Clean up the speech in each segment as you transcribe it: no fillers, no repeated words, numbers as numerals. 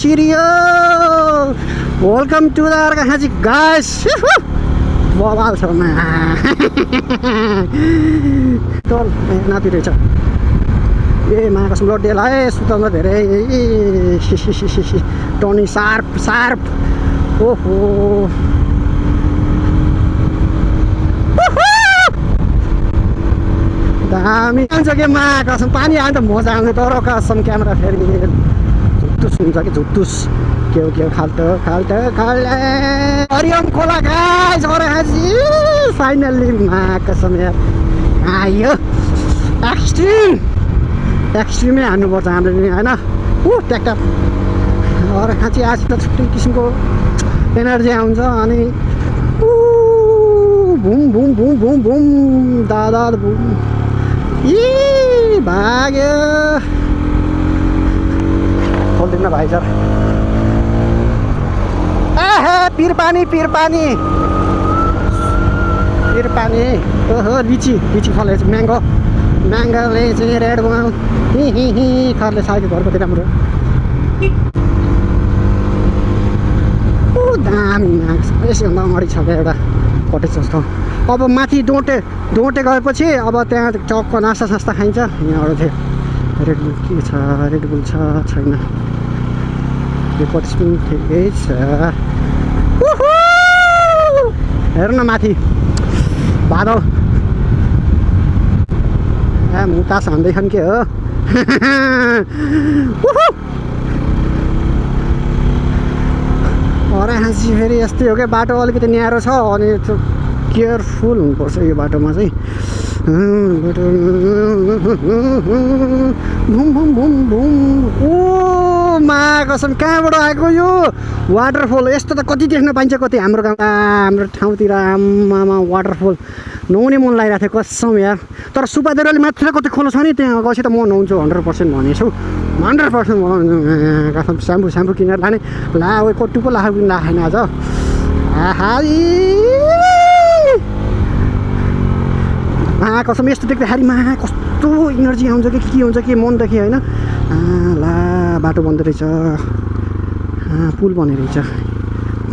सिरियो welcome to the Arghakhanchi guys बवाल छ टोल नाति रहेछ ए मा कसम लड्डेला है सुताउन धेरै टर्निङ सार्प सार्प ओहो दामी आउँछ के मा कसम पानी आयो त मजा आउँछ तर कसम क्यामेरा फेरि झुट्टुस हुन्छ कि झुट्टुस के हो खाल्टो हरिओम खोला गाइस अर्घाखाँची फाइनल्ली मा कसम यार आयो एक्सट्रिमै हान्नुपर्छ हामीले नि होइन ट्याक्टर अर्घाखाँची आज त छुट्टै किसिमको एनर्जी आउँछ अनि भुम भुम भुम भुम भुम दादा भुम भाग्यो खोल्दिन भाइ सर पिर पानी ओहो लिची फलेछ म्याङ्गोले चाहिँ रेड बनाउ खरले साइको घर कति राम्रो दामी यसभन्दा अगाडि छ क्या एउटा कटेज जस्तो अब माथि डोटे गएपछि अब त्यहाँ चक्क नास्ता सास्ता खाइन्छ यहाँबाट थियो रेडबुल छ छैन यो कटेज पनि ठिकै छ हेर न माथि बादल मुतास हान्दैछन् के हो अर्घाखाँची फेरि यस्तै हो क्या बाटो अलिकति न्यारो छ अनि केयरफुल हुनुपर्छ यो बाटोमा चाहिँ भुम भुम भुम भुम ओ मा कसम कहाँबाट आएको यो वाटरफल यस्तो त कति देख्न पाइन्छ कति हाम्रो गाउँ हाम्रो ठाउँतिर आमामा वाटरफल नुहाउने मन लागिरहेको थियो कसम यार तर सुपादेरोले मात्र कति खोलो छ नि त्यहाँ गएपछि त म नुहाउँछु 100% भनेछु 100% कसम स्याम्पू किनेर लाने ला ओ कट्टुको लाखा पनि लाखेन आज कसम यस्तो देख्दाखेरि कस्तो इनर्जी आउँछ कि के हुन्छ कि मनदेखि होइन ला बाटो बन्द रहेछ पुल बने रहेछ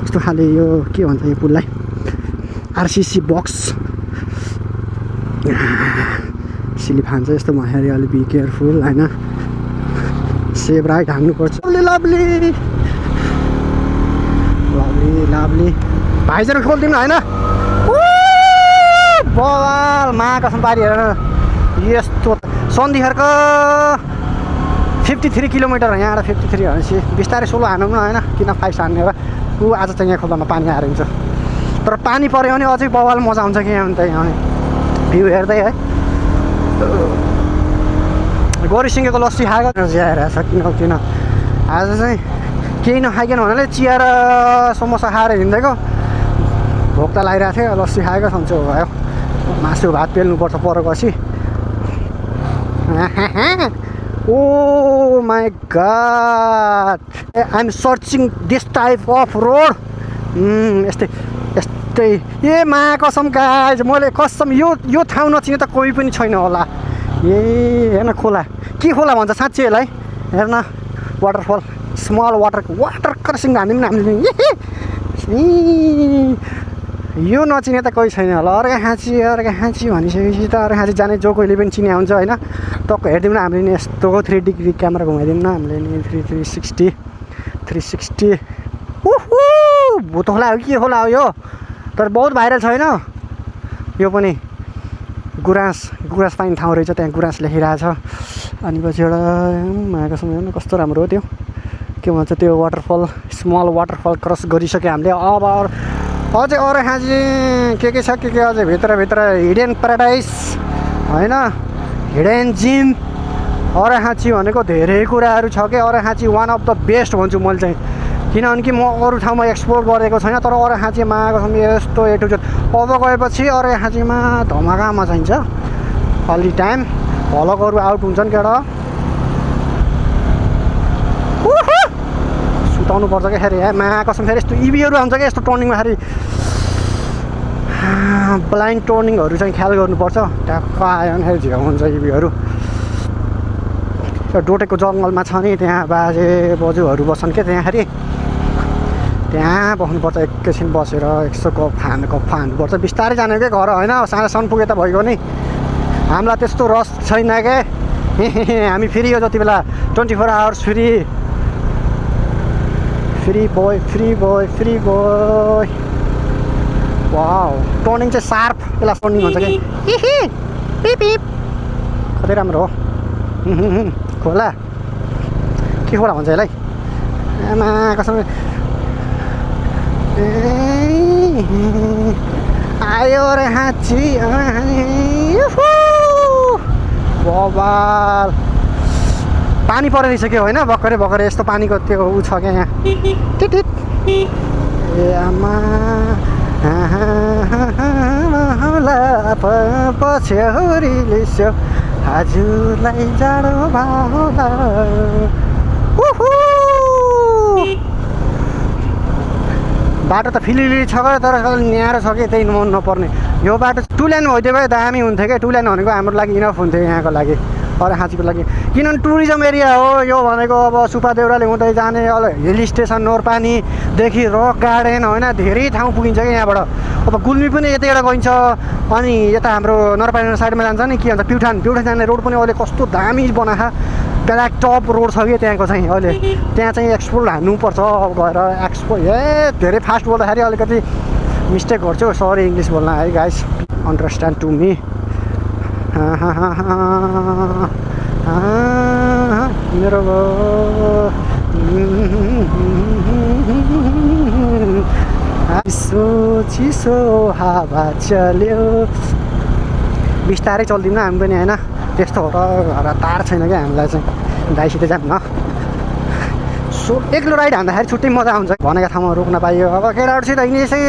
कस्तो खाले यो के भन्छ यो पुललाई आरसिसी बक्स सिलिप हान्छ यस्तोमा हेरी अलि बी केयरफुल होइन सेभ राइट हान्नुपर्छ लभली भाइजर खोलिदिनु होइन बवाल मा कसम पारी हेर यस्तो सन्धिखरको 53 किलोमिटर यहाँबाट 53 भनेपछि बिस्तारै सोलो हानौँ न होइन किन 5 हान्ने भए आज चाहिँ यहाँ खोलामा पानी आएर हुन्छ तर पानी पऱ्यो भने अझै बवाल मजा आउँछ कि यहाँ त यहाँ भ्यू हेर्दै है गोरीसिङ्गेको लस्सी खाएको आएर किन आज चाहिँ केही नखाइकन भन्नाले चिया र समोसा खाएर हिँडेको भोक त लागिरहेको थियो लस्सी खाएको सन्चो भयो मासु भात पेल्नुपर्छ परेपछि oh my god I am searching this type of road यस्तै ए मा कसम गाइज मैले कसम यो ठाउँ नचिने त कोही पनि छैन होला हेर्न खोला के खोला भन्छ साँच्चै यसलाई हेर्न वाटरफल स्मल वाटर क्रसिङ हान्ने पनि हामीले यो नचिने त कोही छैन होला अर्घाखाँची भनिसकेपछि त अर्घाखाँची जाने जो कोहीले पनि चिने हुन्छ होइन टक्क हेरिदिउँ न हामीले नि यस्तो 3 डिग्री क्यामेरा घुमाइदिउँ न हामीले नि 360 भूत होला हो के होला हो यो तर बहुत भाइरल छ होइन यो पनि गुराँस पाइने ठाउँ रहेछ त्यहाँ गुराँस लेखिरहेको छ अनि पछि एउटा महाकसम हेर्नु कस्तो राम्रो हो त्यो के भन्छ त्यो वाटरफल स्मल वाटरफल क्रस गरिसक्यो हामीले अब अझै अर्घाखाँची के छ के अझै भित्र हिडन प्याराडाइस होइन हिडन जिम अर्घाखाँची भनेको धेरै कुराहरू छ कि Arghakhanchi one of the best भन्छु मैले चाहिँ किनभने कि म अरू ठाउँमा एक्सप्लोर गरेको छैन तर अर्घाखाँचीमा आएको यस्तो ए टु जेड अब गएपछि अर्घाखाँचीमा धमाकामा चाहिन्छ अलि टाइम भलकहरू आउट हुन्छन् केटा सुताउनु पर्छ क्या फेरि मा कसम फेरि यस्तो इभीहरू आउँछ क्या यस्तो टर्निङमा फेरि ब्लाइन्ड टर्निङहरू चाहिँ ख्याल गर्नुपर्छ ट्याक्क आयो भने फेरि झिकाउ हुन्छ इभीहरू डोटेको जङ्गलमा छ नि त्यहाँ बाजे बोजूहरू बस्छन् क्या त्यहाँखेरि त्यहाँ बस्नुपर्छ एकैछिन बसेर यसो गफ हान्नुपर्छ बिस्तारै जाने क्या घर होइन साँझसम्म पुगे त भइगयो नि हामीलाई त्यस्तो रस छैन क्या हामी फेरि यो जति बेला 24 hours free boy wow turning चाहिँ सार्प यसलाई टर्निङ भन्छ कि पिप पिप कति राम्रो हो खोला के खोला भन्छ यसलाई आमा कसम आयो रे हाँची बबाल पानी परेर रहेछ होइन भर्खरै यस्तो पानीको त्यो उ छ क्या यहाँ टिटिट ए आमा पछ्यौरीले स्यो हजुरलाई जाडो भाउला बाटो त फिलिली छ तर न्यारो छ कि त्यही मन नपर्ने यो बाटो 2 लाइन भइदियो भए दामी हुन्थ्यो क्या 2 लाइन भनेको हाम्रो लागि इनफ हुन्थ्यो यहाँको लागि अरे हाँचीको लागि किनभने टुरिज्म एरिया हो यो भनेको अब सुपादेउराले हुँदै जाने हिल स्टेसन नोरपानीदेखि रक गार्डन होइन धेरै ठाउँ पुगिन्छ क्या यहाँबाट अब गुल्मी पनि यतैबाट गइन्छ अनि यता हाम्रो नोरपानी साइडमा जान्छ नि के भन्छ प्युठान जाने रोड पनि अहिले कस्तो दामी बनाखा ब्ल्याक टप रोड छ कि त्यहाँको चाहिँ अहिले त्यहाँ चाहिँ एक्सपोर्ट हान्नुपर्छ अब गएर धेरै फास्ट बोल्दाखेरि अलिकति मिस्टेक गर्छु सरी इङ्ग्लिस बोल्न है गाइस अन्डरस्ट्यान्ड टु मी मेरो चिसो हावा चल्यो बिस्तारै चल्दिउँ न हामी पनि होइन त्यस्तो हो र तार छैन क्या हामीलाई चाहिँ दाइसित जाऊँ न सो एक्लो राइड हान्दाखेरि छुट्टै मजा आउँछ भनेको ठाउँमा रोक्न पाइयो अब केटाहरूसित हिँडेपछि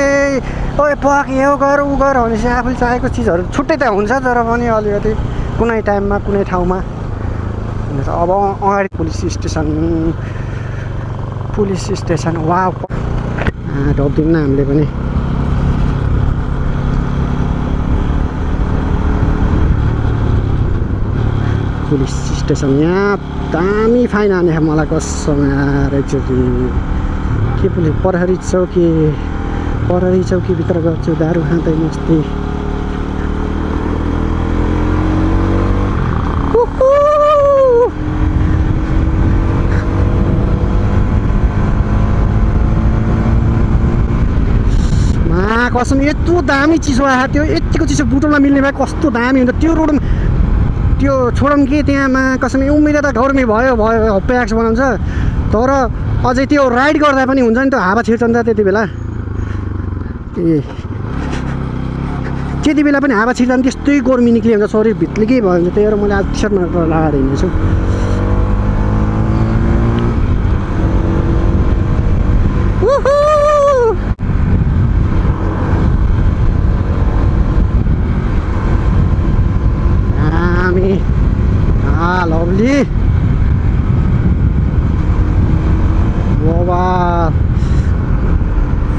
ओए पक यो गर उ गर भनेपछि आफूले चाहेको चिजहरू छुट्टै त हुन्छ तर पनि अलिकति कुनै टाइममा कुनै ठाउँमा अब अगाडि पुलिस स्टेसन वा ढोक्दिउँ न हामीले पनि पुलिस स्टेसन यहाँ दामी फाइन हाने मलाई कसम यार एकचोटि के पुलिस प्रहरी चौकीभित्र गर्छु दारू खाँदै मस्ती कसम यत्रो दामी चिसो आएको त्यो यतिको चिसो बुटोलमा मिल्ने भए कस्तो दामी हुन्छ त्यो रोड त्यो छोडौँ कि त्यहाँमा कसम उम्मेद त गरमी भयो प्याक्स बनाउँछ तर अझै त्यो राइड गर्दा पनि हुन्छ नि त हावा छिर्छ नि त त्यति बेला त्यति बेला पनि हावा छिर्दा पनि त्यस्तै गर्मी निक्लिन्छ शरीर भित्रले के भयो भने त्यही भएर मैले आज टी सर्टमा लगाएर हिँड्दैछु लभली बाबा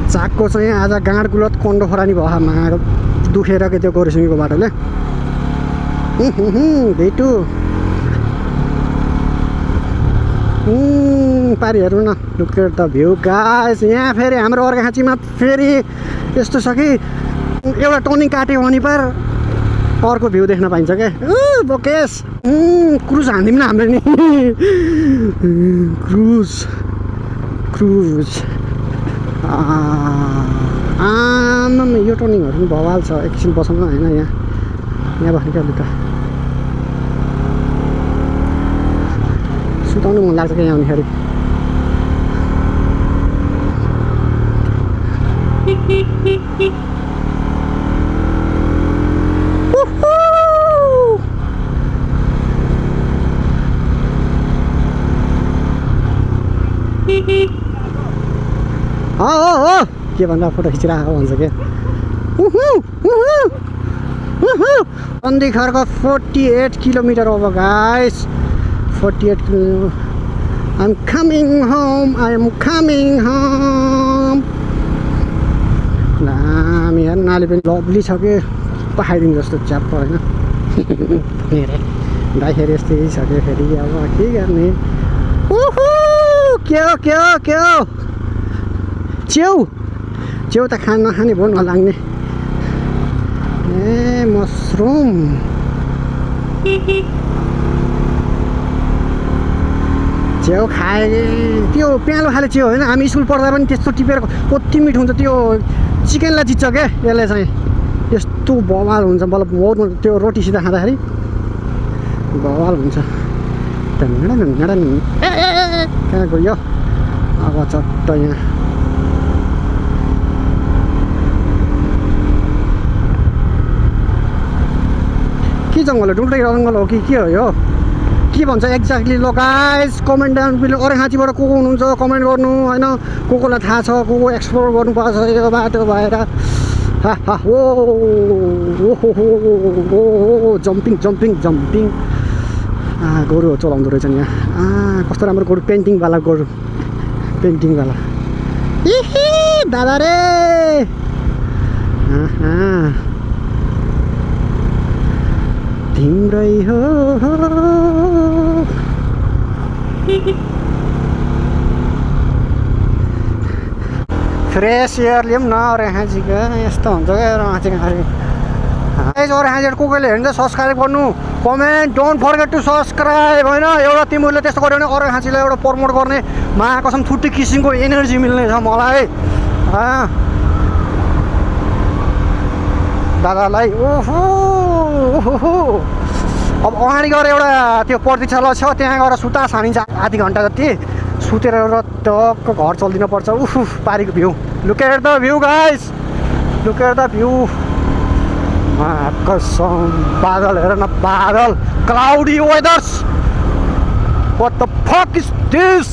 चाकको चाहिँ आज गाँड गुलत कन्डो खरानी भयो माग दुखेर के त्यो गोरेसिङको बाटोले भेटु पारि हेर्नु न look at the view guys यहाँ फेरि हाम्रो अर्घाँचीमा फेरि यस्तो छ कि एउटा टर्निङ काट्यो भने पर अर्को भ्यू देख्न पाइन्छ क्या बोकेस क्रुज हान्दिउँ न हाम्रो नि क्रुज आमा यो टर्निङहरू पनि भवाल छ एकछिन बसौँ न होइन यहाँ बस्नु क्या लुका सुताउनु मन लाग्छ क्या यहाँ आउनेखेरि के भन्दा फोटो खिचिरहेको भन्छ क्या अन्धेखरको 48 किलोमिटर अब guys 48 kilometre I am coming home नाम यार नाली पनि लभली छ कि पखाइदिनु जस्तो च्याप्प होइन हुँदाखेरि यस्तै सक्यो फेरि अब के गर्ने के हो च्याउ च्याउ त नखाने भयो नलाग्ने ए मसरुम च्याउ खाए त्यो प्यालो खाले च्याउ होइन हामी स्कुल पढ्दा पनि त्यस्तो टिपेर कति मिठो हुन्छ त्यो चिकनलाई जित्छ क्या यसले चाहिँ यस्तो बवाल हुन्छ मतलब बहुत त्यो रोटीसित खाँदाखेरि बवाल हुन्छ कहाँ गयो अब चट्ट यहाँ के जङ्गल हो डुल्टै जङ्गल हो कि के हो यो के भन्छ एक्ज्याक्टली ल गाइस कमेन्ट डाउन बिलो अरेखाँचीबाट को हुनुहुन्छ कमेन्ट गर्नु होइन कोलाई थाहा छ को एक्सप्लोर गर्नुपर्छ यो बाटो भएर हो जम्पिङ गोरु चलाउँदो रहेछ नि यहाँ कस्तो राम्रो गोरु पेन्टिङवाला गोरु पेन्टिङवाला दादा रे तिम्रै हो फ्रेस एयर लिउँ न अरेखाँचीको यस्तो हुन्छ क्या अरेखाँचीको अरेखाँचीबाट कोले हेर्नु सब्सक्राइब गर्नु comment don't forget to subscribe होइन एउटा तिमीहरूले त्यस्तो गऱ्यो भने अरेखाँचीलाई एउटा प्रमोट गर्ने महाकसम छुट्टै किसिमको एनर्जी मिल्ने छ मलाई दादालाई ओहो अब अगाडि गएर एउटा त्यो प्रतीक्षालय छ त्यहाँ गएर सुता छानिन्छ आधी घन्टा जति सुतेर एउटा टक्क घर चल्दिनु पर्छ पारीको view look at the view guys look at the view कसम बादल हेर न बादल cloudy weathers what the fuck is this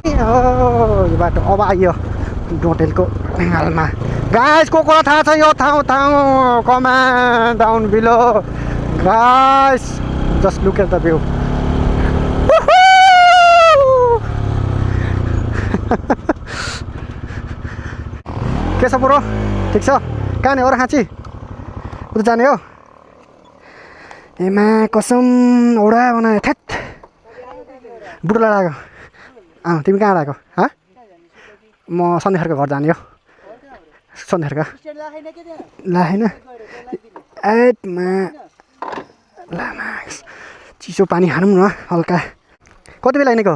यो बाटो अब आइयो डोटेलको हालमा गाइस को थाहा छ यो ठाउँ comment down below guys just look at the view के छ ब्रो ठिक छ कहाँ नि अरेखाँची उता जाने हो एमा कसम औडा बनायो थ्याट बुढोलाई लाग्यो तिमी कहाँ लाग्यो म सन्देशको घर जाने हो सन्देशका ला होइन एटमा लामा चिसो पानी खानु न हल्का कति बेला हिँडेको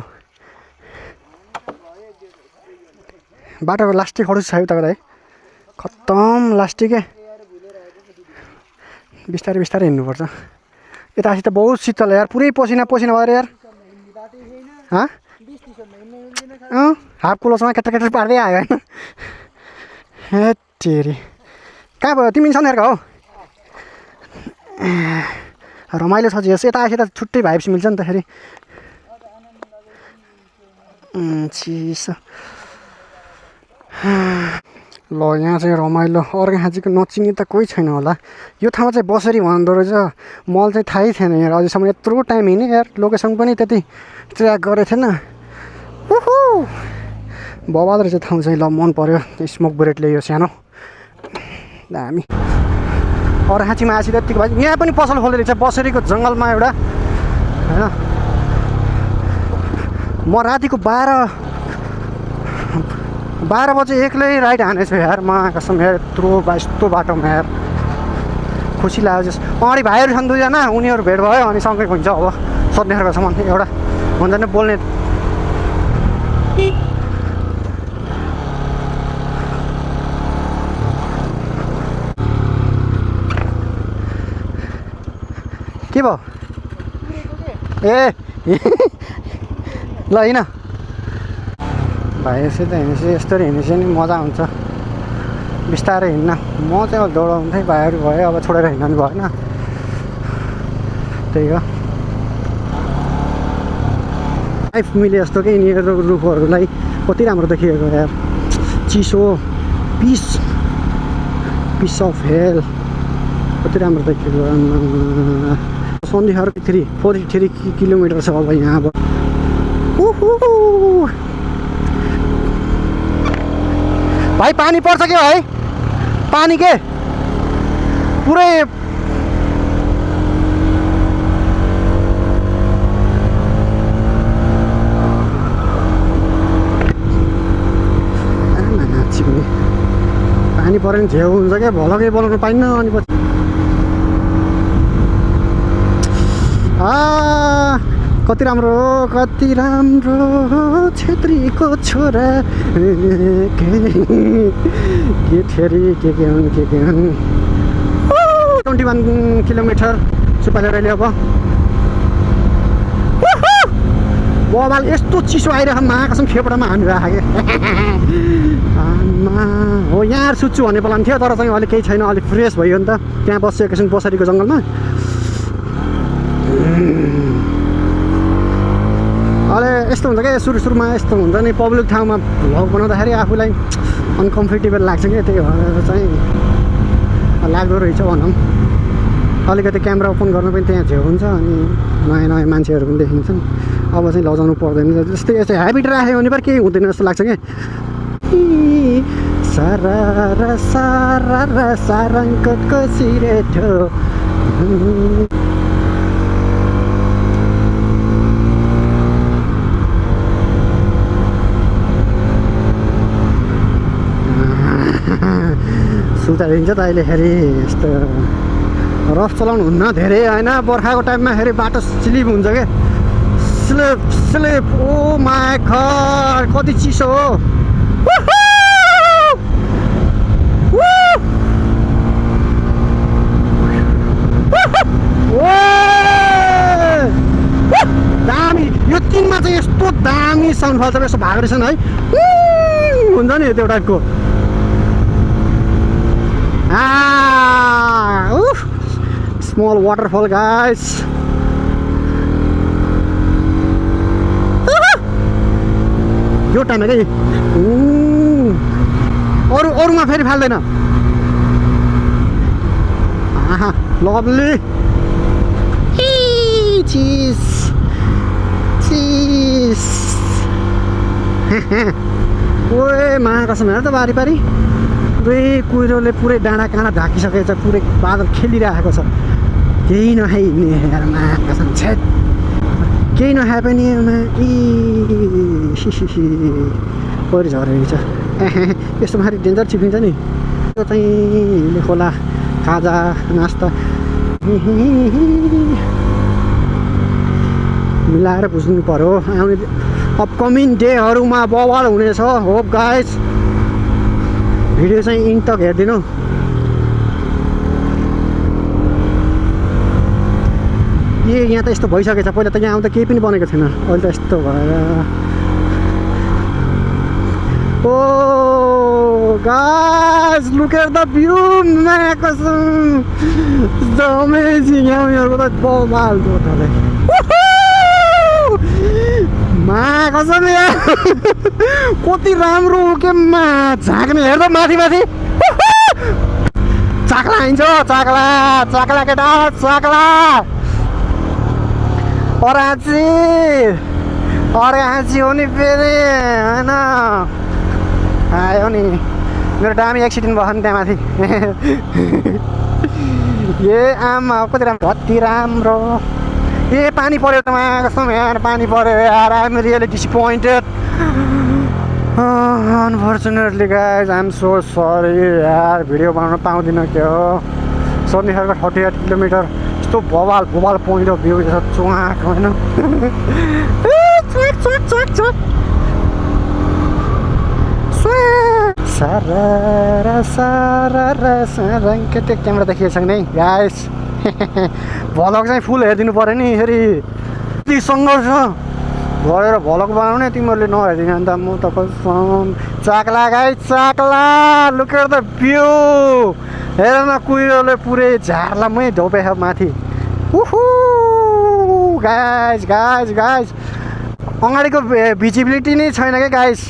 बाटोको लास्टिक खडुस छ उताको है खत्तम लास्टिक बिस्तारै बिस्तारै हिँड्नुपर्छ यतासित बहुत शीतल यार पुरै पसिना भएर यार हाफ कुलोसँग केटा पार्दै आयो होइन हेरी कहाँ भयो तिमी सन्देशका हो रमाइलो छ जस यता आएपछि त छुट्टै भाइब्स मिल्छ नि त फेरि चिसो ल यहाँ चाहिँ रमाइलो अरेखाँचीको नचिने त कोही छैन होला यो ठाउँमा चाहिँ बसरी भन्दो रहेछ मलाई चाहिँ थाहै थिएन यार अझैसम्म यत्रो टाइम हिँडेँ यार लोकेसन पनि त्यति ट्र्याक गरेको थिएन बवाल रहेछ ठाउँ चाहिँ ल मन पऱ्यो स्मोक ब्रेडले यो सानो हामी अरेखाँचीमा आएपछि त्यतिको भए यहाँ पनि पसल खोल्दो रहेछ बसरीको जङ्गलमा एउटा होइन म रातिको 12 बजे एक्लै राइड हानेछु यार म कसम यार यस्तो बाटोमा यार खुसी लाग्यो जस अगाडि भाइहरू छन् दुईजना उनीहरू भेट भयो अनि सँगै हुन्छ अब सन्देशहरूकोसम्म एउटा भन्छ नि बोल्ने के भयो ए ल होइन भाइसित हिँडेपछि यस्तरी हिँडेपछि नि मजा हुन्छ बिस्तारै हिँड्न म चाहिँ अब दौडाउँदै भाइहरू भयो अब छोडेर हिँड्नु भएन त्यही हो लाइफ मिले जस्तो कि यिनीहरू रुखहरूलाई कति राम्रो देखिएको यार चिसो पिस अफ हेल कति राम्रो देखिएको सन्धिहरू 43 किलोमिटर छ अब यहाँबाट भाइ पानी पर्छ क्या है पानी के पुरै चिप्ने पानी पऱ्यो भने झेउ हुन्छ क्या भलकै बोलाउनु पाइन्न अनि पछि कति राम्रो छेत्रीको छोरा के थेरी के हुन् 21 किलोमिटर सुपारी रैली अब बबाल यस्तो चिसो आइरहेको महाकसम फेपडामा हामी राखे हो यहाँ सुत्छु भन्ने प्लान थियो तर चाहिँ अलिक केही छैन अलिक फ्रेस भयो नि त त्यहाँ बस्यो एकछिन पछाडिको जङ्गलमा अहिले यस्तो हुन्छ क्या सुरुमा यस्तो हुन्छ नि पब्लिक ठाउँमा भ्लग बनाउँदाखेरि आफूलाई अनकम्फर्टेबल लाग्छ क्या त्यही भएर चाहिँ लाग्दो रहेछ भनौँ अलिकति क्यामेरा ओपन गर्न पनि त्यहाँ छेउ हुन्छ अनि नयाँ मान्छेहरू पनि देखिन्छन् अब चाहिँ लजाउनु पर्दैन जस्तै यस्तो ह्याबिट राख्यो भने पनि केही हुँदैन जस्तो लाग्छ क्या सारङ्गको सिरेठो सुताइदिन्छ त अहिलेखेरि यस्तो रफ चलाउनु हुन्न धेरै होइन बर्खाको टाइममा फेरि बाटो स्लिप हुन्छ क्या स्लिप ओ माय गॉड कति चिसो हो दामी यो 3 मा चाहिँ यस्तो दामी साउन्ड फाल्छ यसो भएको रहेछ है हुन्छ नि त्यो टाइपको small waterfall guys यो टाइममा के अरूमा फेरि फाल्दैन लभली चिज ओए महाकसम हेर त बारी दुई कुहिरोले पुरै डाँडा काँडा ढाकिसकेको छ पुरै बादल खेलिरहेको छ केही नखाइ हिँड्ने यार महाकसम छेट केही नखाए पनि परि झरेको छ यस्तो माथि डेन्जर चिप्लिन्छ नि त्यो चाहिँ खोला खाजा नास्ता मिलाएर बुझ्नु पर्यो आउने अपकमिङ डेहरूमा बवाल हुनेछ होप गाइस भिडियो चाहिँ इन्ड तक हेरिदिनु यहाँ त यस्तो भइसकेछ पहिला त यहाँ आउँदा केही पनि बनेको थिएन अहिले त यस्तो भएर oh guys look at the view amazing यहाँको त बवाल कसम कति राम्रो हो के झाँक्ने हेर्दा माथि चाक्ला हिँड्छ चाक्ला केटा चाक्ला अराची हो नि फेरि होइन आयो नि मेरो दामी एक्सिडेन्ट भयो नि त्यहाँ माथि ए आमा कति राम्रो ए पानी पऱ्यो त कसम यार पानी पऱ्यो यार I am really disappointed unfortunately guys I am so sorry यार भिडियो बनाउन पाउँदिनँ के हो सोनीहरूको 38 किलोमिटर यस्तो बवाल पोइन्ट अफ भ्यू छ चुवाक होइन त्यो क्यामेरा देखिएको छैन है गाइस भलग चाहिँ फुल हेरिदिनु पऱ्यो नि फेरि यति सङ्घर्ष गरेर भलग बनाउने तिमीहरूले नहेरिदिनु अन्त म त चाक्ला गाइस चाक्ला लुक एट द भ्यू हेर न कुहिरोले पुरै झारलामै ढोपेछ माथि गाइस अगाडिको भिजिबिलिटी नै छैन क्या गाइस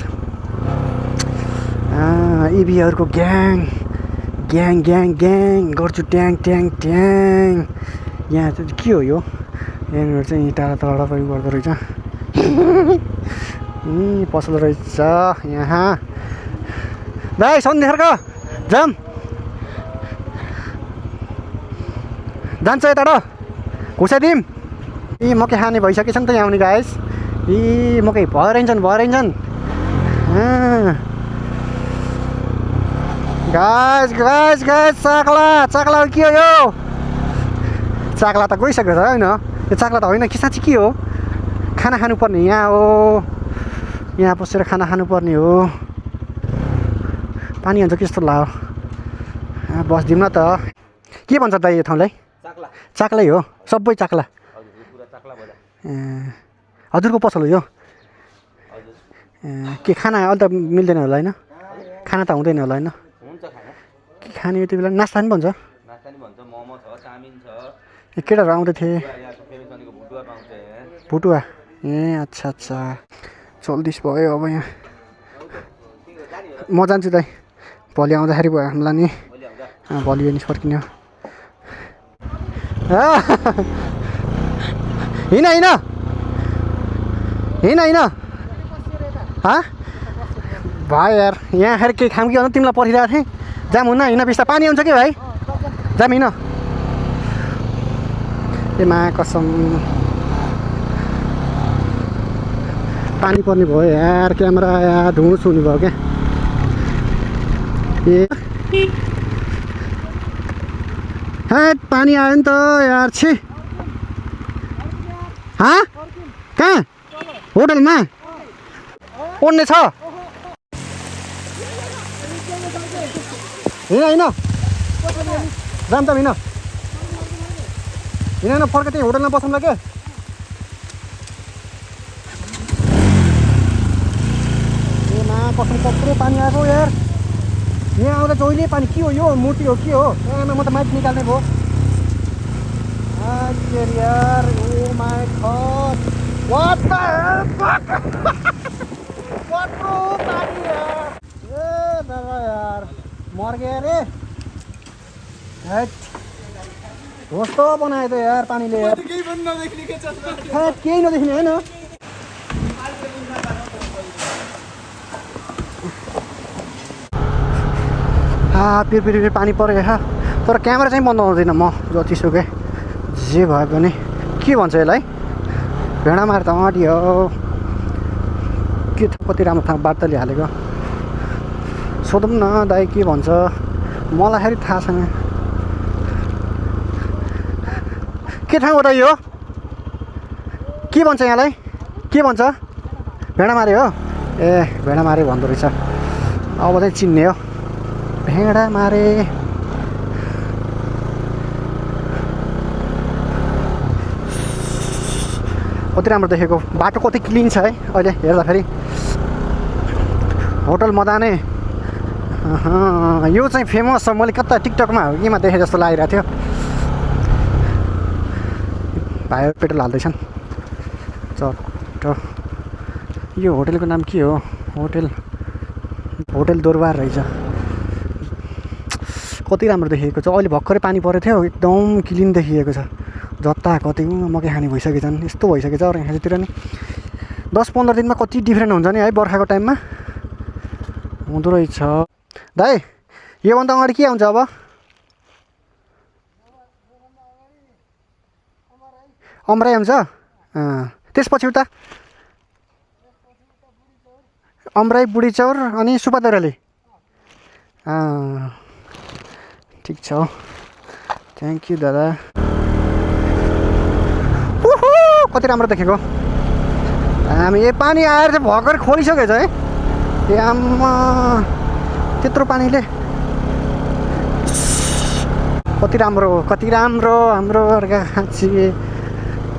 इभीहरूको ग्याङ गर्छु ट्याङ यहाँ चाहिँ के हो यो यहाँनिर चाहिँ टाढा पनि गर्दो रहेछ पसल रहेछ यहाँ भाइ सन्धिखर्क जान्छ यता घुसाइदिउँ मकै खाने भइसकेछ नि त यहाँ आउने गाइस मकै भइरहन्छन् गाइस गाइस गाइस चाक्ला के हो यो चाक्ला त गइसक्यो त होइन यो चाक्ला त होइन कि साँच्ची के हो खाना खानुपर्ने यहाँ हो यहाँ बसेर खाना खानुपर्ने हो पानी हुन्छ कि जस्तो लाग्यो बस्दिउँ न त के भन्छ दाइ यो ठाउँलाई चाक्लै हो सबै चाक्ला हजुरको पसल हो यो के खाना अहिले त मिल्दैन होला होइन खाना त हुँदैन होला होइन के खाने यति बेला नास्ता पनि भन्छ केटाहरू आउँदै थिए भुटुवा ए अच्छा अच्छा चल्दिस भयो अब यहाँ म जान्छु दाइ भोलि आउँदाखेरि भयो हामीलाई नि भोलि नि फर्किने हो हिँड हिँड हिँड हिँड भाइ यार यहाँ आएर केही खाम कि अन्त तिमीलाई पर्खिरहेको थिएँ जाम हुन्न हिँड बिस्तार पानी आउँछ कि भाइ जाम हिँड ए मा कसम पानी पर्ने भयो यार क्यामेरा यार धुस हुने भयो क्या ए पानी आयो नि त यार छे कहाँ होटलमा ओड्ने छ हिँड हिँड जाम त हिँड हिँड फर्क त्यही होटलमा बसौँला क्या ए मा कसम कत्रो पानी आएको यार यहाँ आउँदा जहिले पानी के हो यो मूर्ति हो के हो म त माइक निकाल्ने भयो यार oh my god what the fuck कत्रो पानी यार ए दादा यार मर गया रे कस्तो बनायो त यार पानीले यार केही नदेख्ने होइन पिर पानी पऱ्यो तर क्यामेरा चाहिँ बन्द आउँदैन म जतिसुकै जे भए पनि के भन्छ यसलाई भेडा मार त अडियो के कति राम्रो ठाउँ बार्ताले हालेको सोधौँ न दाइ के भन्छ मलाई फेरि थाहा छैन के ठाउँ हो त यो के भन्छ यहाँलाई के भन्छ भेडामारे हो ए भेडामारे भन्दो रहेछ अब चाहिँ चिन्ने हो भेडामारे कति राम्रो देखेको बाटो कति क्लिन छ है अहिले हेर्दाखेरि होटल मदाने यो चाहिँ फेमस छ मैले कता टिकटकमा हो केमा देखेँ जस्तो लागिरहेको थियो भाइ पेट्रोल हाल्दैछन् चट्ट यो होटेलको नाम के हो होटेल दरबार रहेछ कति राम्रो देखिएको छ अहिले भर्खरै पानी परेको थियो एकदम क्लिन देखिएको छ जता कति मकै खाने भइसकेछन् यस्तो भइसकेछ अरू यहाँतिर नि 10-15 दिनमा कति डिफ्रेन्ट हुन्छ नि है बर्खाको टाइममा हुँदो रहेछ दाइ योभन्दा अगाडि के हुन्छ अब अमराई हुन्छ त्यसपछि उता अमराई बुढीचौर अनि सुपादेउराली ठिक छ थ्याङ्क यू दादा कति राम्रो देखेको हामी यो पानी आएर चाहिँ भर्खर खोलिसकेछ है ए आम्मा त्यत्रो पानीले कति राम्रो हाम्रो अर्काछि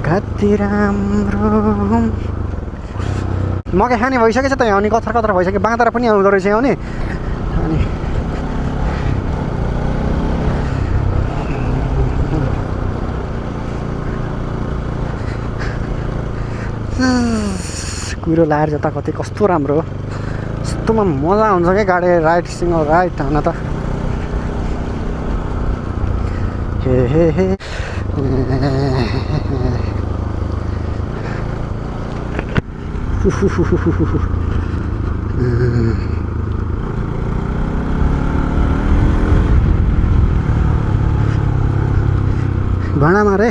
कति राम्रो मकै खाने भइसकेछ त यहाँ अनि कथर भइसक्यो बाँदर पनि आउँदो रहेछ यहाँ नि अनि कुरो लाएर जता कतै कस्तो राम्रो हो यस्तोमा मजा आउँछ क्या गाडी राइड सिङ्गल राइड हुन त हे भाँडा मारे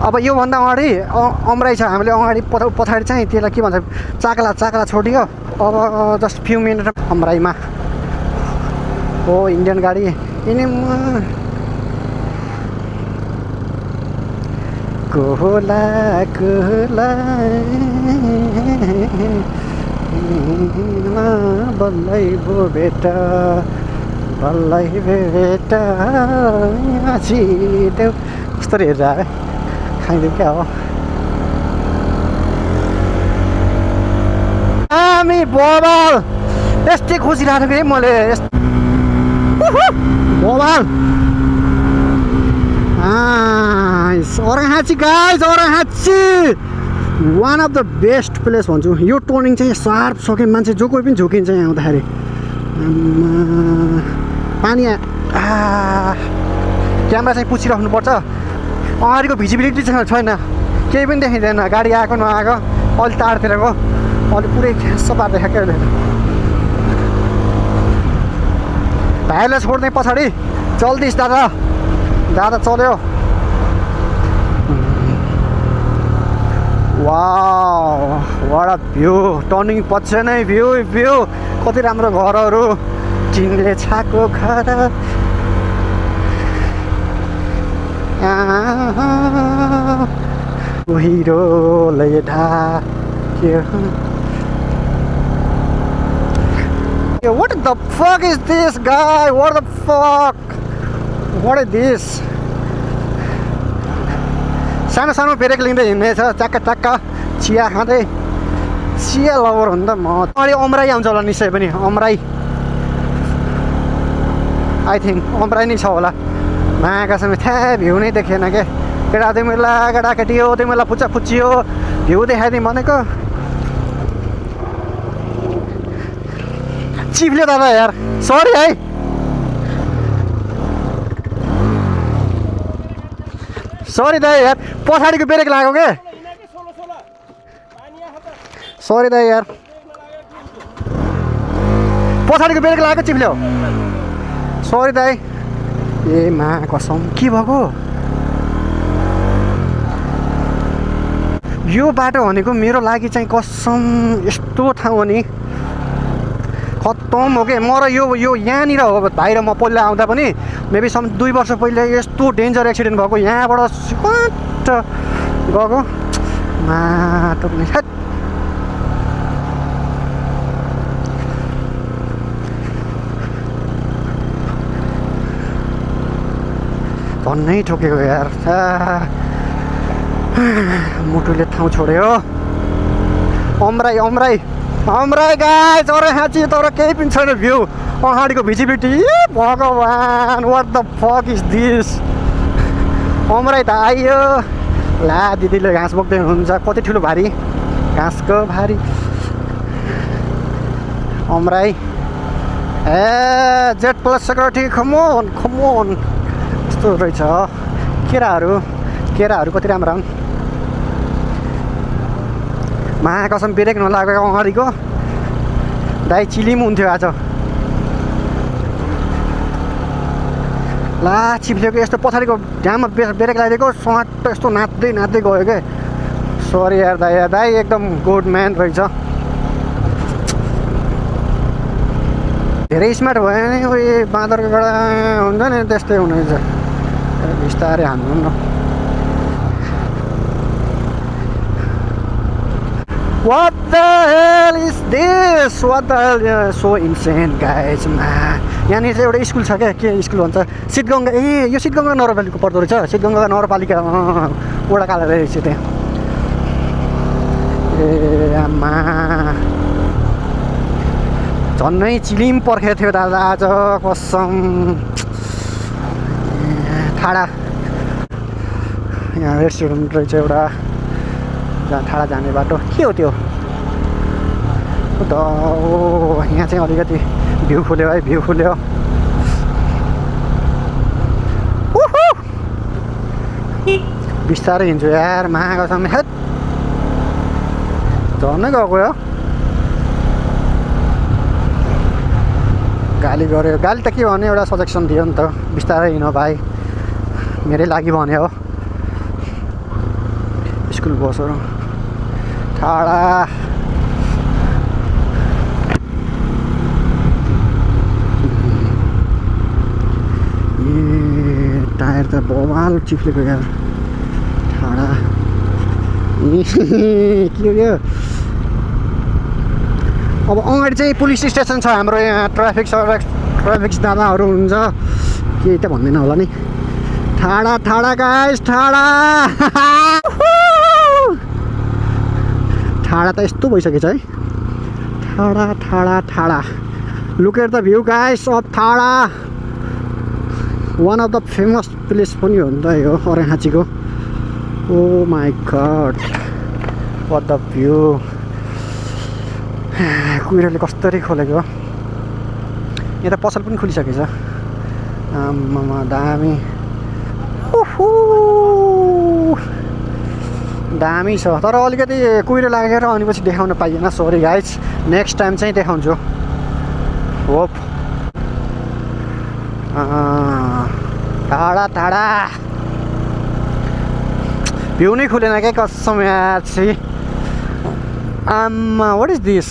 अब योभन्दा अगाडि अमराई छ, हामीले अगाडि पछाडि चाहिँ त्यसलाई के भन्छ चाकला छोडियो। अब जस्ट फ्यु मिनट अमराईमा हो इन्डियन गाडी कोला बल्लै भो बेटा बल्लै बेटा छिट्यो कस्तो हेरेर आयो खाइदिउँ क्या हो हामी बबाल यस्तै खुसी लाग्थ्यो कि मैले बबाल ओराहाची गाइज ओराहाची one of the best place भन्छु। यो टर्निङ चाहिँ सार्प छ कि मान्छे जो कोही पनि झुकिन्छ यहाँ आउँदाखेरि। पानी क्यामेरा चाहिँ पुछिराख्नुपर्छ। अगाडिको भिजिबिलिटी छैन, केही पनि देखिँदैन, गाडी आएको नआएको अलि टाढोतिरको अलि पुरै ख्यास पार देखाएको अहिले। भाइलाई छोड्दै पछाडि चल्दिस् दादा दादा चल्यो। Wow what a view, turning पछि नै भ्यू कति राम्रो घरहरू, टिनले छाएको घर। हिरोले ढाक्यो। What the fuck is this guy? What the fuck? What is this? सानो सानो ब्रेक लिँदै हिँड्नेछ चक्का चिया खाँदै। चिया लभर हो नि त म। अहिले अमराई आउँछ होला निश्चय पनि, अमराई आई थिङ्क अमराई नै छ होला। महाकाशमा थ्या भ्यू नै देखेन क्या। केटा तिमीलाई केटाकेटी हो, तिमीलाई पुच्ची हो, भ्यू देखाइदिउँ भनेको चिप्ल्यो दादा यार, सरी है। सरी दाइ यार, पछाडिको ब्रेक लाग्यो क्या। सरी दाइ यार, पछाडिको ब्रेक लाग्यो चिप्ल्यो। सरी दाइ। ए मा कसम के भएको यो बाटो भनेको मेरो लागि चाहिँ कसम यस्तो ठाउँ हो नि खत्तम हो क्या। म र यो यहाँनिर हो भाइ र म पहिला आउँदा पनि मेबी 2 वर्ष पहिले यस्तो डेन्जर एक्सिडेन्ट भएको। यहाँबाट सिकट गएको माटो पनि झन्नै ठोकेको यार। मुटुले ठाउँ छोड्यो। अमराई गाइस ओराहाची, तर केही पनि छैन भ्यू। अगाडिको भिजिबिलिटी भगवान what the fuck is this. Amrai त आइयो। ला दिदीले घाँस बोक्दै हुनुहुन्छ, कति ठुलो भारी घाँसको भारी। अमराई ए जेट प्लस सेक्युरिटी खमोन यस्तो रहेछ। केराहरू कति राम्रो हुन्। महाकसम ब्रेक नलागेको अगाडिको दाइ चिलिम हुन्थ्यो आज। ला चिप्लेको यस्तो पछाडिको ढ्याममा ब्रेक लगाइदिएको स्वाट यस्तो नाच्दै गयो क्या। सरी यार दाइ एकदम गुड म्यान रहेछ। धेरै स्मार्ट भयो नि। उयो बाँदरको गडा हुन्छ नि त्यस्तै हुनेछ। बिस्तारै हान्नु न। What the hell is this? What the hell? So insane guys. यहाँनिर चाहिँ एउटा स्कुल छ क्या, के स्कुल भन्छ सिद्धगङ्गा। ए यो सिद्धगङ्गा नगरपालिका पर्दो रहेछ। सिद्धगङ्गा नगरपालिका वडा काले रहेछ त्यहाँ। ए आमा झन्नै चिलिम पर्खेको थियो दादा आज कसम। ठाडा यहाँ रेस्टुरेन्ट रहेछ एउटा, जहाँ ठाडा जाने बाटो के हो त्यो। यहाँ चाहिँ अलिकति भ्यू खुल्यो है, भ्यू खुल्यो। बिस्तारै हिँड्छु यार, महाकसम हेट झन्नै गएको हो। गाली गऱ्यो, गाली त के भने एउटा सजेसन दियो नि त, बिस्तारै हिँड भाइ, मेरै लागि भन्यो हो। स्कुल बसहरू टाढा टायर त बवाल चिप्लेको यार टाढा के हो यो अब अगाडि चाहिँ पुलिस स्टेसन छ हाम्रो यहाँ ट्राफिक दादाहरू हुन्छ केही त भन्दैन होला नि टाढा टाढा गाइस टाढा टाढा त यस्तो भइसकेछ है टाढा टाढा टाढा look at the view guys of टाढा one of the famous place पनि हो नि त यो अर्घाखाँचीको oh my god what the view कुहिरोले कसरी खोलेको यहाँ त पसल पनि खुलिसकेछ आम्मामा दामी दामी छ तर अलिकति कुहिरो लागेर अनि पछि देखाउन पाइएन सरी गाइज नेक्स्ट टाइम चाहिँ देखाउँछु होप टाढा टाढा भ्यू नै खुलेन क्या कसम यार चाहिँ आम्मा वाट इज दिस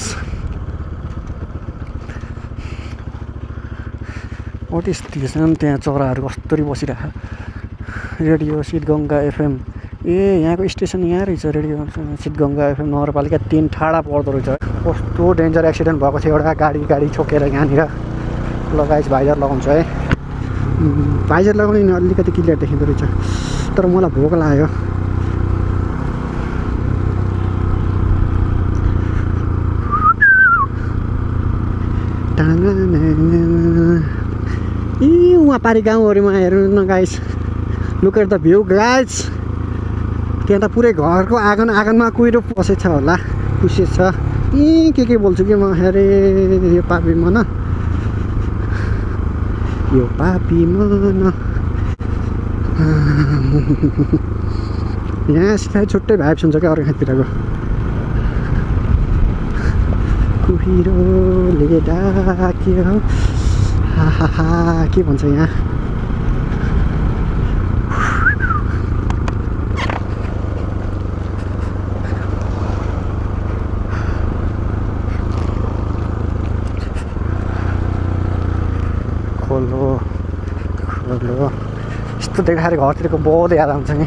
अनि त्यहाँ चराहरू कस्तरी बसिरहेको रेडियो सिद्धगङ्गा एफएम ए यहाँको स्टेसन यहाँ रहेछ रेडियो सिद्धगङ्गा एफएम नगरपालिका 3 टाढा पर्दो रहेछ कस्तो डेन्जर एक्सिडेन्ट भएको थियो एउटा गाडी ठोकेर यहाँनिर लगाइज भाइजर लगाउँछ है भाइजर लगाउने अलिकति क्लियर देखिँदो रहेछ तर मलाई भोक लाग्यो उहाँ पारि गाउँहरूमा हेर्नु न guys look at the view guys त्यहाँ त पुरै घरको आँगनमा कुहिरो पसेछ होला पुसेछ के बोल्छु कि म अरे यो पापी मन यहाँ सिधै छुट्टै भाइब्स हुन्छ क्या अर्घाखाँचीतिरको कुहिरोले डाक्यो हा के भन्छ यहाँ खोलो यस्तो देख्दाखेरि घरतिरको बहुत याद आउँछ नि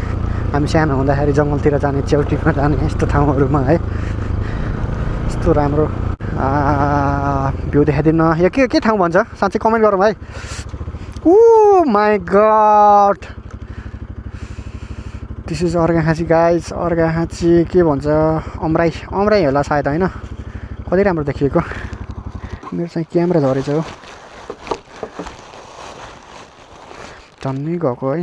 हामी सानो हुँदाखेरि जङ्गलतिर जाने च्याउटीमा जाने यस्तो ठाउँहरूमा है यस्तो राम्रो भ्यू देखाइदिनु यो के ठाउँ भन्छ साँच्चै कमेन्ट गरौँ है oh my god this is Arghakhanchi guys Arghakhanchi के भन्छ अमराई होला सायद होइन कति राम्रो देखिएको मेरो चाहिँ क्यामेरा झरेछ हो झन्नै गएको है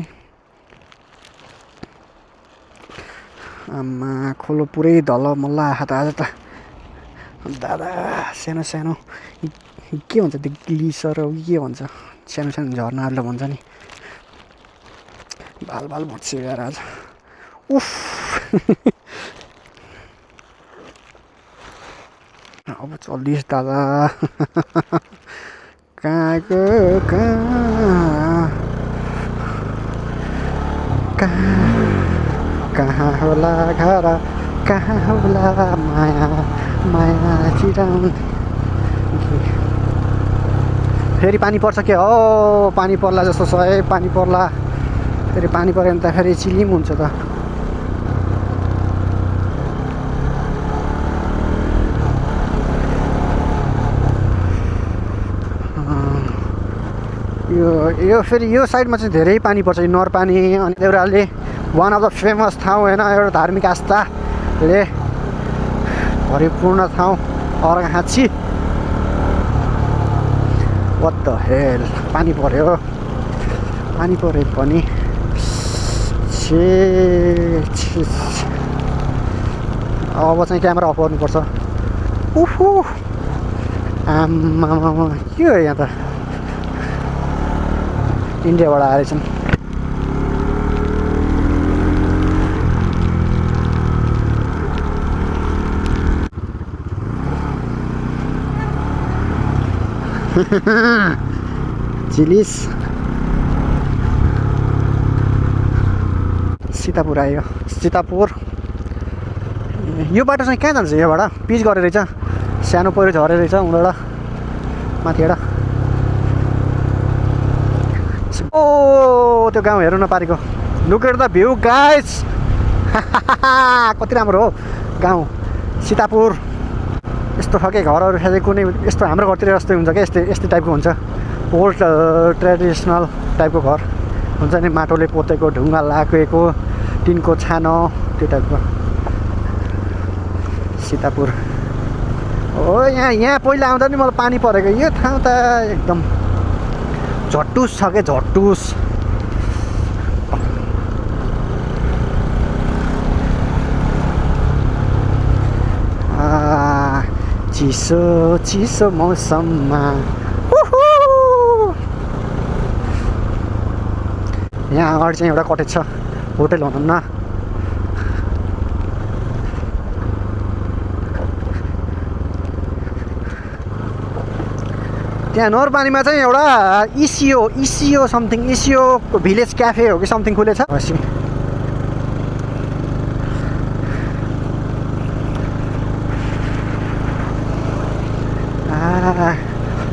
आम्मा खोलो पुरै धल मल्ल आँखा त आज त दादा सानो सानो के भन्छ त्यो ग्लिसर के भन्छ सानो सानो झर्नाहरूलाई भन्छ नि भाल भुट्छ यार आज उफ अब चल्लिस दादा कहाँको कहाँ होला घर कहाँ होला माया चिराउन फेरि पानी पर्छ के हो पानी पर्ला जस्तो छ है पानी पर्ला फेरि पानी पऱ्यो भने त फेरि चिलिम हुन्छ त यो फेरि यो साइडमा चाहिँ धेरै पानी पर्छ नर पानी अनि Deurali one of the famous ठाउँ होइन एउटा धार्मिक आस्थाले भरिपूर्ण ठाउँ अर्घाखाँची व्हाट द हेल पानी पर्यो पनि अब चाहिँ क्यामेरा अफ गर्नुपर्छ उफु आम्मामा के हो यहाँ त इन्डियाबाट आएछन् चिलिस सीतापुर आयो सीतापुर यो बाटो चाहिँ कहाँ जान्छ योबाट पिच गरेर रहेछ सानो पहिरो झरे रहेछ उनीबाट माथिबाट ओ त्यो गाउँ हेर्नु नपारेको look at the view guys कति राम्रो हो गाउँ सीतापुर यस्तो खालको घरहरू साथै कुनै यस्तो हाम्रो घरतिर जस्तै हुन्छ क्या यस्तै टाइपको हुन्छ ओल्ड ट्रेडिसनल टाइपको घर हुन्छ नि माटोले पोतेको ढुङ्गा लागेको टिनको छानो त्यो टाइपको सीतापुर हो यहाँ पहिला आउँदा नि मलाई पानी परेको यो ठाउँ त एकदम झट्टुस छ क्या झट्टुस चिसो चिसो मौसममा यहाँ अगाडि चाहिँ एउटा कटेज छ होटेल भनौँ न त्यहाँ नोरपानीमा चाहिँ एउटा इसियो समथिङ इसियो भिलेज क्याफे हो कि समथिङ खुलेछ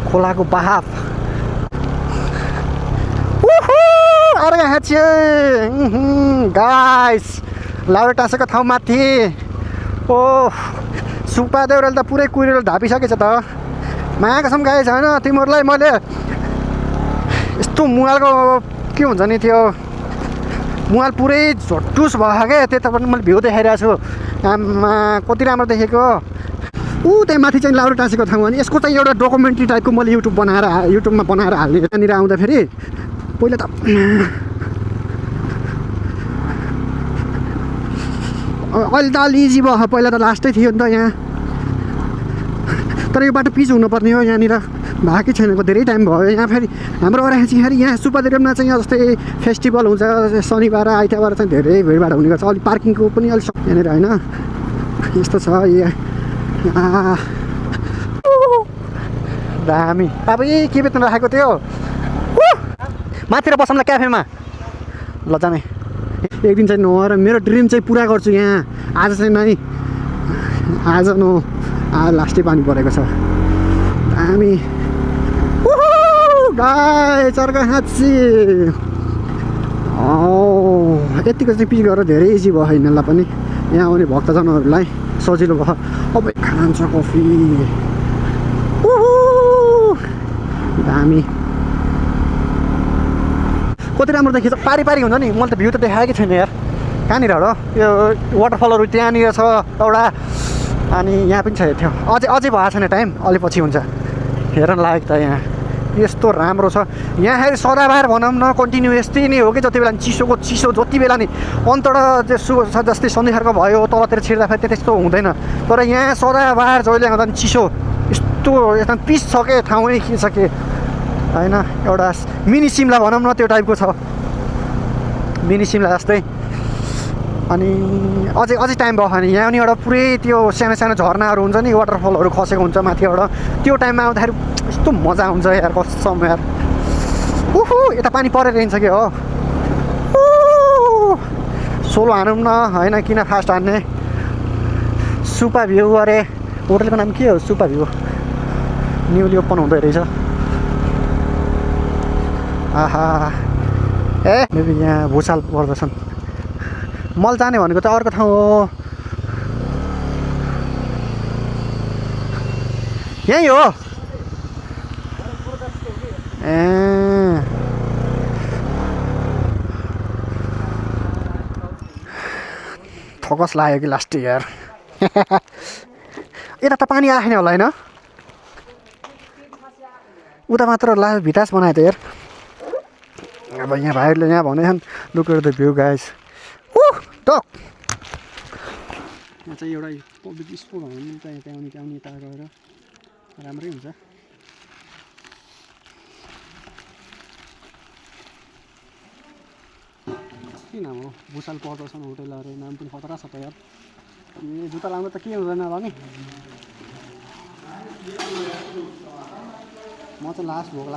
खोलाको बहाव अरे यहाँ चाहिँ गाइस लाउरे टाँसेको ठाउँ माथि ओ सुक्पा देउराले त पुरै कुहिरेर ढापिसकेछ त मायाकसम गाइस होइन तिमीहरूलाई मैले यस्तो मुवालको के हुन्छ नि त्यो मुवाल पुरै झट्टुस भयो क्या त्यता पनि मैले भ्यू देखाइरहेको छु आमा कति राम्रो देखेको त्यहाँ माथि चाहिँ लाउरे टाँसेको ठाउँ अनि यसको चाहिँ एउटा डकुमेन्ट्री टाइपको मैले युट्युबमा बनाएर हाल्ने त्यहाँनिर आउँदाखेरि पहिला त अहिले त अलि इजी भयो पहिला त लास्टै थियो नि त यहाँ तर यो बाटो पिच हुनुपर्ने हो यहाँनिर भएकै छैन धेरै टाइम भयो यहाँ फेरि हाम्रो अराखेरी यहाँ सुपादेरमा चाहिँ जस्तै फेस्टिभल हुन्छ शनिबार आइतबार चाहिँ धेरै भिडभाड हुने गर्छ अलिक पार्किङको पनि अलिक यहाँनिर होइन यस्तो छ दामी अब के बेच्न राखेको थियो माथि र बसौँला क्याफेमा ल जाने एक दिन चाहिँ नआएर मेरो ड्रिम चाहिँ पुरा गर्छु यहाँ आज चाहिँ नै आज लास्टै पानी परेको छ दामी गाई चर्का हाँची यतिको चाहिँ पिच गरेर धेरै इजी भयो यिनीहरूलाई पनि यहाँ आउने भक्तजनहरूलाई सजिलो भयो अब खान्छ कफी दामी कति राम्रो देखिन्छ पारी हुन्छ नि मैले त भ्यू त देखाएकै छैन यार कहाँनिर हो यो वाटरफलहरू त्यहाँनिर छ एउटा अनि यहाँ पनि छ थियो अझै भएको छैन टाइम अलि पछि हुन्छ हेर्न लायक त यहाँ यस्तो राम्रो छ यहाँ फेरि सदाबार भनौँ न कन्टिन्यू यस्तै नै हो कि जति बेला चिसोको चिसो जति बेला नि अन्तबाट जस्तै सन्धिखारको भयो तलतिर छिर्दाखेरि त्यस्तो हुँदैन तर यहाँ सदाबार जहिले आउँदा नि चिसो यस्तो एकदम पिस छ के ठाउँ नै के छ के होइन एउटा मिनी सिमला भनौँ न त्यो टाइपको छ मिनी सिमला जस्तै अनि अझै टाइम भयो भने यहाँ नि एउटा पुरै त्यो सानो सानो झर्नाहरू हुन्छ नि वाटरफलहरू खसेको हुन्छ माथिबाट त्यो टाइममा आउँदाखेरि यस्तो मजा हुन्छ यार कसम यार यता पानी परेर हिँड्छ कि हो सोलो हानौँ न होइन किन फास्ट हान्ने सुपा भ्यू अरे होटलको नाम के हो सुपा भ्यू न्युली ओपन हुँदो रहेछ आहा मेबी यहाँ भुसाल पर्दछन् मल जाने भनेको त अर्को ठाउँ हो यही हो थकस लाग्यो कि लास्ट यार यता त पानी आएन होला होइन उता मात्र लाग्यो भिटास बनायो त यार अब यहाँ भाइहरूले यहाँ भनेछन् look at the view guys टक यहाँ चाहिँ एउटा पब्लिक स्पोर्ट भन्नु चाहिँ त्यहाँ यता गएर राम्रै हुन्छ के नाम हो भुसाल पर्दछन् होटेलहरू नाम पनि खतरा छ त यार जुत्ता लाउँदा त के हुँदैन होला नि म चाहिँ लास्ट भोग